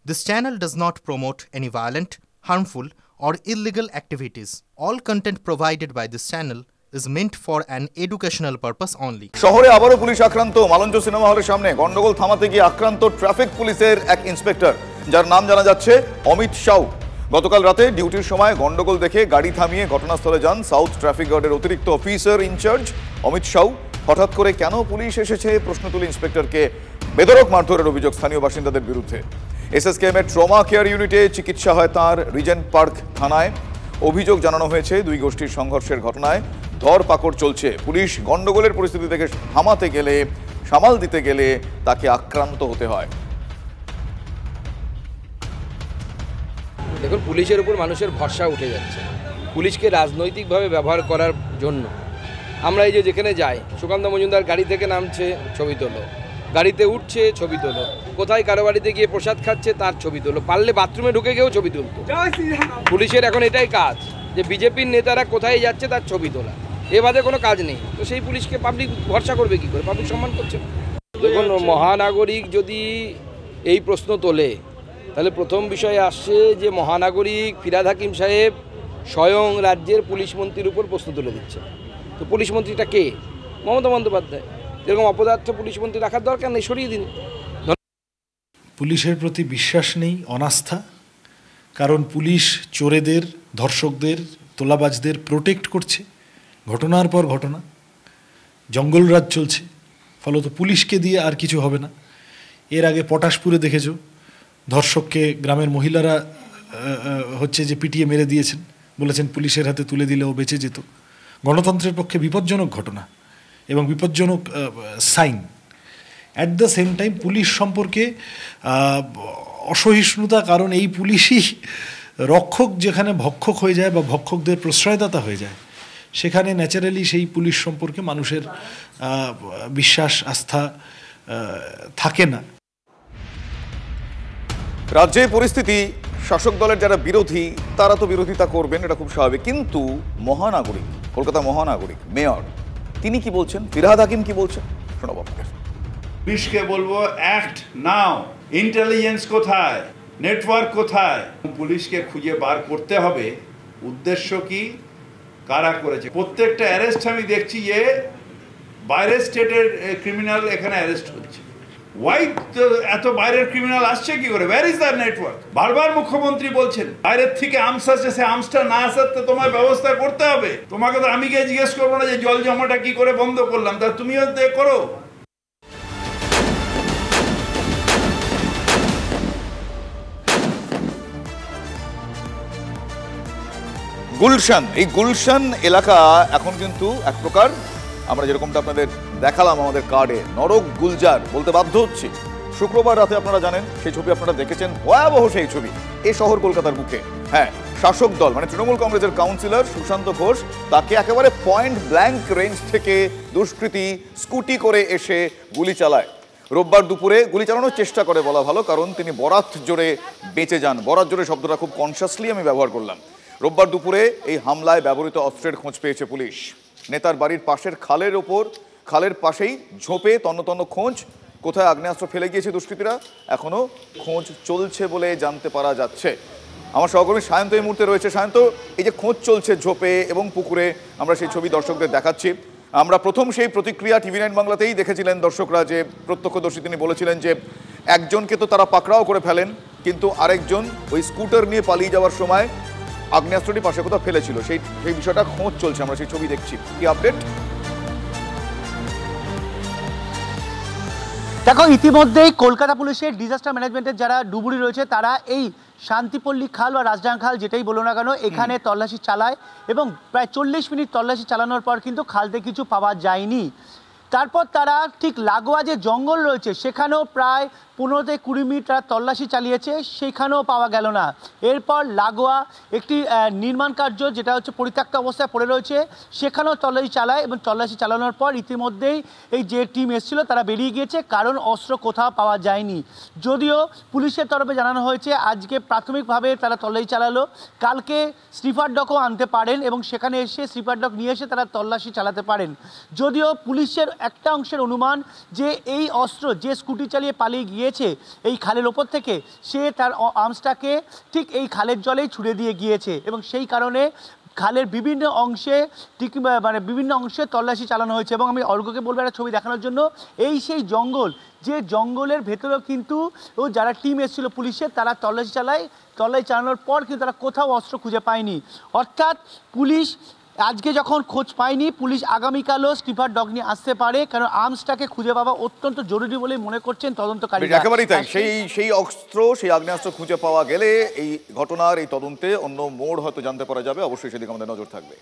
This channel does not promote any violent, harmful, or illegal activities. All content provided by this channel is meant for an educational purpose only. শহরে আবারও police আক্রান্ত। মালঞ্চ cinema হলের সামনে গন্ডগোল থামাতে গিয়ে আক্রান্ত ট্রাফিক পুলিশের এক ইন্সপেক্টর, যার নাম জানা যাচ্ছে অমিত সাউ। গতকাল রাতে ডিউটির সময় গন্ডগোল দেখে গাড়ি থামিয়ে ঘটনাস্থলে যান সাউথ ট্রাফিক গার্ডের অতিরিক্ত অফিসার ইনচার্জ অমিত সাউ। হঠাৎ করে কেন পুলিশ এসেছে প্রশ্ন তুলে ইন্সপেক্টরকে বেধড়ক মারধরের অভিযোগ স্থানীয় বাসিন্দাদের বিরুদ্ধে। এসএসকেএম এর ট্রমা কেয়ার ইউনিটে চিকিৎসা হয় তাঁর। রিজেন্ট পার্ক থানায় অভিযোগ জানানো হয়েছে দুই গোষ্ঠীর সংঘর্ষের ঘটনায় ধরপাকড় চলছে। পুলিশ গন্ডগোলের পরিস্থিতি থেকে সামাল দিতে গেলে তাকে আক্রান্ত হতে হয়। দেখুন, পুলিশের উপর মানুষের ভরসা উঠে যাচ্ছে। পুলিশকে রাজনৈতিকভাবে ব্যবহার করার জন্য আমরা এই যে যেখানে যাই, সুকান্ত মজুমদার গাড়ি থেকে নামছে, ছবি তোলো, গাড়িতে উঠছে, ছবি তোলো, কোথায় কারো বাড়িতে গিয়ে প্রসাদ খাচ্ছে তার ছবি তোলো, পারলে বাথরুমে ঢুকে গিয়েও ছবি তুলতো। পুলিশের এখন এটাই কাজ যে বিজেপির নেতারা কোথায় যাচ্ছে তার ছবি তোলা, এ বাদে কোনো কাজ নেই। তো সেই পুলিশকে পাবলিক ভরসা করবে কী করে? পাবলিক সম্মান করছে। দেখুন, মহানাগরিক যদি এই প্রশ্ন তোলে তাহলে প্রথম বিষয়ে আসছে যে মহানাগরিক ফিরহাদ হাকিম সাহেব স্বয়ং রাজ্যের পুলিশ মন্ত্রীর উপর প্রশ্ন তুলে দিচ্ছে। তো পুলিশ মন্ত্রীটা কে? মমতা বন্দ্যোপাধ্যায়। যেরকম অপদার্থ পুলিশ মন্ত্রী রাখার দরকার নেই, সরিয়ে দিন। পুলিশের প্রতি বিশ্বাস নেই, অনাস্থা। কারণ পুলিশ চোরেদের, ধর্ষকদের, তোলাবাজদের প্রোটেক্ট করছে। ঘটনার পর ঘটনা, জঙ্গলরাজ চলছে, ফলত পুলিশকে দিয়ে আর কিছু হবে না। এর আগে পটাশপুরে দেখেছ, ধর্ষককে গ্রামের মহিলারা যে পিটিয়ে মেরে দিয়েছেন, বলেছেন পুলিশের হাতে তুলে দিলে ও বেঁচে যেত। গণতন্ত্রের পক্ষে বিপজ্জনক ঘটনা এবং বিপজ্জনক sign. At the same time police সম্পর্কে অসহিষ্ণুতা, কারণ এই পুলিশই রক্ষক যেখানে ভক্ষক হয়ে যায় বা ভক্ষকদের প্রশ্রয়দাতা হয়ে যায়, সেখানে ন্যাচারালি সেই পুলিশ সম্পর্কে মানুষের বিশ্বাস, আস্থা থাকে না। রাজ্যে পরিস্থিতি, শাসক দলের যারা বিরোধী তারা তো বিরোধিতা করবেন, এটা খুব স্বাভাবিক। কিন্তু মহানাগরিক, কলকাতা মহানাগরিক মেয়র, তিনি কি বলছেন? ফিরহাদ হাকিম কি বলছেন? শোনাবো আপনাদের। পুলিশকে বলবো, অ্যাক্ট নাও। ইন্টেলিজেন্স কোথায়, নেটওয়ার্ক কোথায়? পুলিশকে খুঁজে বার করতে হবে উদ্দেশ্য কি, কারা করেছে। প্রত্যেকটা অ্যারেস্ট আমি দেখছি যে বাইরের স্টেটের ক্রিমিনাল এখানে অ্যারেস্ট হচ্ছে। এত বাইরের ক্রিমিনাল আসছে কি করে? Where is the network? বারবার মুখ্যমন্ত্রী বলছেন বাইরের থেকে আর্মস আসছে, সে আর্মসটা না আসাতে তোমার ব্যবস্থা করতে হবে। তোমাকে তো আমি গিয়ে জিজ্ঞেস করবো না যে জল জমাটা কি করে বন্ধ করলাম, তা তুমিও করো। গুলশান, এই গুলশান এলাকা এখন কিন্তু এক প্রকার আমরা যেরকমটা আপনাদের দেখালাম আমাদের কার্ডে, নরক গুলজার বলতে বাধ্য হচ্ছে। শুক্রবার রাতে আপনারা জানেন, সেই ছবি আপনারা দেখেছেন, ভয়াবহ সেই ছবি। এই শহর কলকাতার বুকে, হ্যাঁ, শাসক দল মানে তৃণমূল কংগ্রেসের কাউন্সিলর সুশান্ত ঘোষ, তাকে একেবারে পয়েন্ট ব্ল্যাঙ্ক রেঞ্জ থেকে দুষ্কৃতী স্কুটি করে এসে গুলি চালায়। রোববার দুপুরে গুলি চালানোর চেষ্টা করে বলা ভালো, কারণ তিনি বরাত জোরে বেঁচে যান। বরাত জোরে শব্দটা খুব কনসিয়াসলি আমি ব্যবহার করলাম। রোববার দুপুরে এই হামলায় ব্যবহৃত অস্ত্রের খোঁজ পেয়েছে পুলিশ। নেতার বাড়ির পাশের খালের পাশেই ঝোপে তন্ন খোঁজ। কোথায় আগ্নেয়াস্ত্র ফেলে গিয়েছে দুষ্কৃতীরা, এখনো খোঁজ চলছে বলে জানতে পারা যাচ্ছে। আমার সহকর্মী সায়ন্ত এই মুহূর্তে রয়েছে। সায়ন্ত, এই যে খোঁজ চলছে ঝোপে এবং পুকুরে, আমরা সেই ছবি দর্শকদের দেখাচ্ছি। আমরা প্রথম সেই প্রতিক্রিয়া TV9 বাংলাতেই দেখেছিলেন দর্শকরা, যে প্রত্যক্ষদর্শী তিনি বলেছিলেন যে একজনকে তো তারা পাকড়াও করে ফেলেন, কিন্তু আরেকজন ওই স্কুটার নিয়ে পালিয়ে যাওয়ার সময় আগ্নেয়াস্ত্রটি পাশে কোথাও ফেলেছিল। সেই বিষয়টা খোঁজ চলছে, আমরা সেই ছবি দেখছি। কি আপডেট? দেখো, ইতিমধ্যেই কলকাতা পুলিশের ডিজাস্টার ম্যানেজমেন্টের যারা ডুবুরি রয়েছে, তারা এই শান্তিপল্লী খাল বা রাজডাং খাল যেটাই বলো না কেন, এখানে তল্লাশি চালায় এবং প্রায় 40 মিনিট তল্লাশি চালানোর পর কিন্তু খালতে কিছু পাওয়া যায়নি। তারপর তারা ঠিক লাগোয়া যে জঙ্গল রয়েছে সেখানেও প্রায় 15 থেকে 20 মিনিট তারা তল্লাশি চালিয়েছে, সেখানেও পাওয়া গেল না। এরপর লাগোয়া একটি নির্মাণ কার্য যেটা পরিত্যক্ত অবস্থায় পড়ে রয়েছে, সেখানেও তল্লাশি চালায় এবং তল্লাশি চালানোর পর ইতিমধ্যেই এই যে টিম এসেছিল তারা বেরিয়ে গিয়েছে, কারণ অস্ত্র কোথাও পাওয়া যায়নি। যদিও পুলিশের তরফে জানানো হয়েছে আজকে প্রাথমিকভাবে তারা তল্লাশি চালালো, কালকে স্লিপার ডগও আনতে পারেন এবং সেখানে এসে স্লিপার ডগ নিয়ে এসে তারা তল্লাশি চালাতে পারেন। যদিও পুলিশের একটা অংশের অনুমান যে এই অস্ত্র যে স্কুটি চালিয়ে পালিয়ে গিয়ে গিয়েছে এই খালের ওপর থেকে, সে তার আর্মসটাকে ঠিক এই খালের জলেই ছুড়ে দিয়ে গিয়েছে এবং সেই কারণে খালের বিভিন্ন অংশে বিভিন্ন অংশে তল্লাশি চালানো হয়েছে। এবং আমি অর্ঘ্যকে বলবো একটা ছবি দেখানোর জন্য। এই সেই জঙ্গল, যে জঙ্গলের ভেতরেও কিন্তু যারা টিম এসেছিল পুলিশের, তারা তল্লাশি চালানোর পর কিন্তু তারা কোথাও অস্ত্র খুঁজে পায়নি। অর্থাৎ পুলিশ আজকে যখন খোঁজ পায়নি, পুলিশ আগামীকালও স্নিপার ডগ নিয়ে আসতে পারে, কারণ আর্মসটাকে খুঁজে পাওয়া অত্যন্ত জরুরি বলে মনে করছেন তদন্তকারীরা। একেবারেই তাই। সেই অস্ত্র, সেই আগ্নেয়াস্ত্র খুঁজে পাওয়া গেলে এই ঘটনার এই তদন্তে অন্য মোড় হয়তো জানতে পারা যাবে। অবশ্যই সেদিকে আমাদের নজর থাকবে।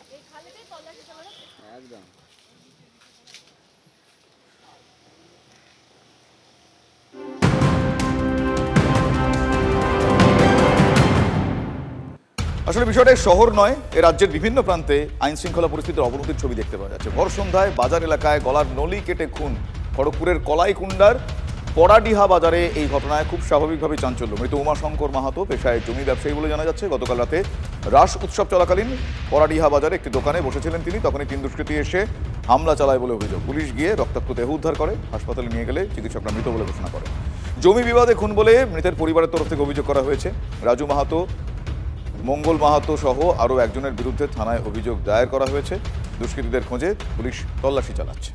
আসলে বিষয়টা শহর নয়, এ রাজ্যের বিভিন্ন প্রান্তে আইন শৃঙ্খলা পরিস্থিতির অবনতির ছবি দেখতে পাওয়া যাচ্ছে। ভর সন্ধ্যায় বাজার এলাকায় গলার নলি কেটে খুন। খড়গপুরের কলাইকুণ্ডার পড়াডিহা বাজারে এই ঘটনায় খুব স্বাভাবিকভাবে চাঞ্চল্য। মৃত উমাশঙ্কর মাহাতো পেশায় জমি ব্যবসায়ী বলে জানা যাচ্ছে। গতকাল রাতে রাস উৎসব চলাকালীন পড়াডিহা বাজারে একটি দোকানে বসেছিলেন তিনি, তখনই তিন দুষ্কৃতী এসে হামলা চালায় বলে অভিযোগ। পুলিশ গিয়ে রক্তাক্ত দেহ উদ্ধার করে হাসপাতালে নিয়ে গেলে চিকিৎসকরা মৃত বলে ঘোষণা করে। জমি বিবাদে খুন বলে মৃতের পরিবারের তরফ থেকে অভিযোগ করা হয়েছে। রাজু মাহাতো, মঙ্গল মাহাতো সহ আরও একজনের বিরুদ্ধে থানায় অভিযোগ দায়ের করা হয়েছে। দুষ্কৃতীদের খোঁজে পুলিশ তল্লাশি চালাচ্ছে।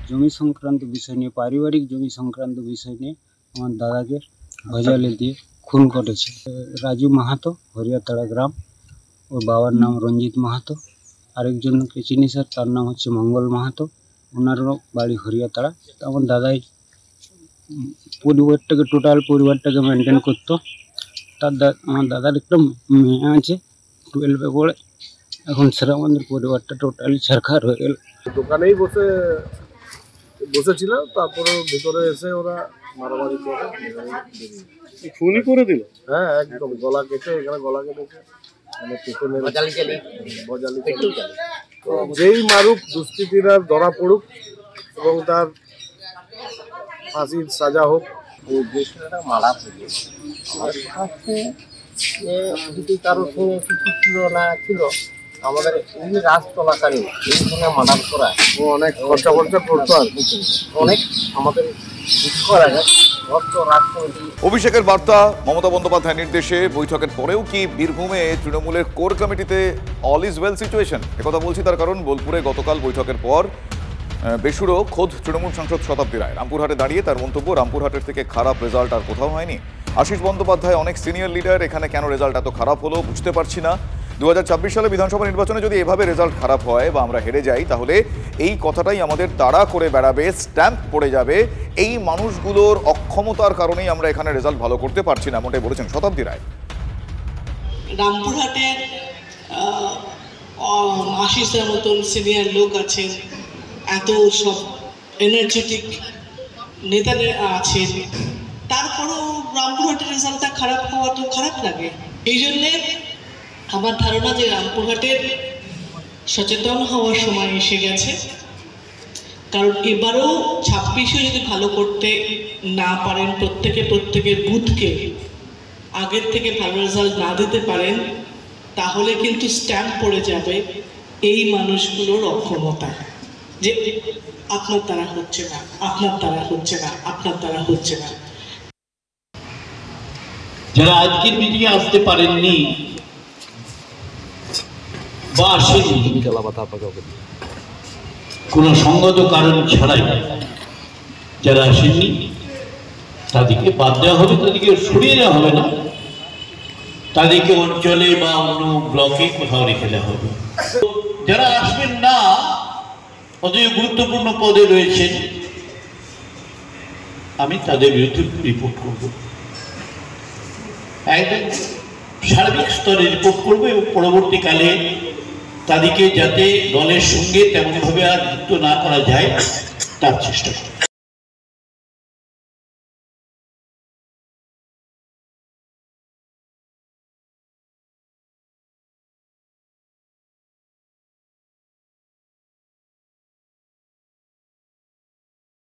জমি সংক্রান্ত বিষয় নিয়ে, পারিবারিক জমি সংক্রান্ত বিষয় নিয়ে আমার দাদাকে ভজালে দিয়ে খুন করেছে। রাজু মাহাতো, হরিয়াতাড়া গ্রাম, ওর বাবার নাম রঞ্জিত মাহাতো। আরেকজনকে চিনি স্যার, তার নাম হচ্ছে মঙ্গল মাহাতো, ওনারও বাড়ি হরিয়াতাড়া। আমার দাদাই টোটাল পরিবারটাকে মেনটেন করতো। আমার দাদার একটা মেয়ে আছে 12-এ পড়ে। এখন সেটা আমাদের পরিবারটা টোটালি ছারখার হয়ে গেল। দোকানেই বসেছিল, তারপরে ভিতরে এসে ওরা মারামারি করে খুনই করে দিল। হ্যাঁ, একদম গলা কেটে, এখানে গলা কেটেছে, যেই মারুক দুষ্কৃতীরা ধরা পড়ুক এবং তার ফাঁসির সাজা হোক। মারা যদি কারোর সঙ্গে কিছু ছিল না ছিল, আমাদের এই রাজ চলাকালীন এইখানে মার্ডার করা অনেক খরচা করতো, আর অনেক আমাদের অভিষেকের বার্তা মমতা বন্দ্যোপাধ্যায়ের নির্দেশে বৈঠকের পরেও কি বীরভূমে তৃণমূলের কোর কমিটিতে অল ইজ ওয়েল সিচুয়েশন? একথা বলছি তার কারণ বোলপুরে গতকাল বৈঠকের পর বেসুরো খোদ তৃণমূল সাংসদ শতাব্দী রায় রামপুরহাটে দাঁড়িয়ে তার মন্তব্য, রামপুরহাটের থেকে খারাপ রেজাল্ট আর কোথাও হয়নি। আশিস বন্দ্যোপাধ্যায় অনেক সিনিয়র লিডার, এখানে কেন রেজাল্ট এত খারাপ হলো বুঝতে পারছি না। 2024 সালে বিধানসভা নির্বাচনে যদি এভাবে রেজাল্ট খারাপ হয় বা আমরা হেরে যাই, তাহলে এই কথাটাই আমাদের তাড়া করে বেড়াবে, স্ট্যাম্প পড়ে যাবে। এই মানুষগুলোর অক্ষমতার কারণেই আমরা এখানে রেজাল্ট ভালো করতে পারছি না, এমনটাই বলেছেন শতাব্দী রায়। রামপুরহাটের আশিসের মতন সিনিয়র লোক আছেন, এত সব এনার্জেটিক নেতারা আছেন, তারপরেও রামপুরহাটের রেজাল্টটা খারাপ হওয়া তো খারাপ লাগে। এই জন্যে আমার ধারণা যে রামপুরহাটের সচেতন হওয়ার সময় এসে গেছে, কারণ এবারও 26-এ যদি ভালো করতে না পারেন, প্রত্যেকের বুথকে আগের থেকে ভালো রেজাল্ট না দিতে পারেন, তাহলে কিন্তু স্ট্যাম্প পড়ে যাবে এই মানুষগুলোর অক্ষমতা, যে আপনার দ্বারা হচ্ছে না, আপনার দ্বারা হচ্ছে না, আপনার দ্বারা হচ্ছে না। যারা আজকের মিটিংয়ে আসতে পারেননি বা আসেনি কোনো সঙ্গত কারণ ছাড়াই, যারা আসেননি তাদেরকে বাদ দেওয়া হবে, তাদেরকে সরিয়ে দেওয়া হবে না, তাদেরকে অঞ্চলে বা অন্য ব্লকে কোথাও রেখে দেওয়া হবে। যারা আসবেন না, অতএব গুরুত্বপূর্ণ পদে রয়েছেন, আমি তাদের বিরুদ্ধে রিপোর্ট করব, একদম সার্বিক স্তরে রিপোর্ট করব এবং পরবর্তীকালে তাদেরকে যাতে দলের সঙ্গে তেমনভাবে আর যুক্ত না করা যায় তার চেষ্টা করব।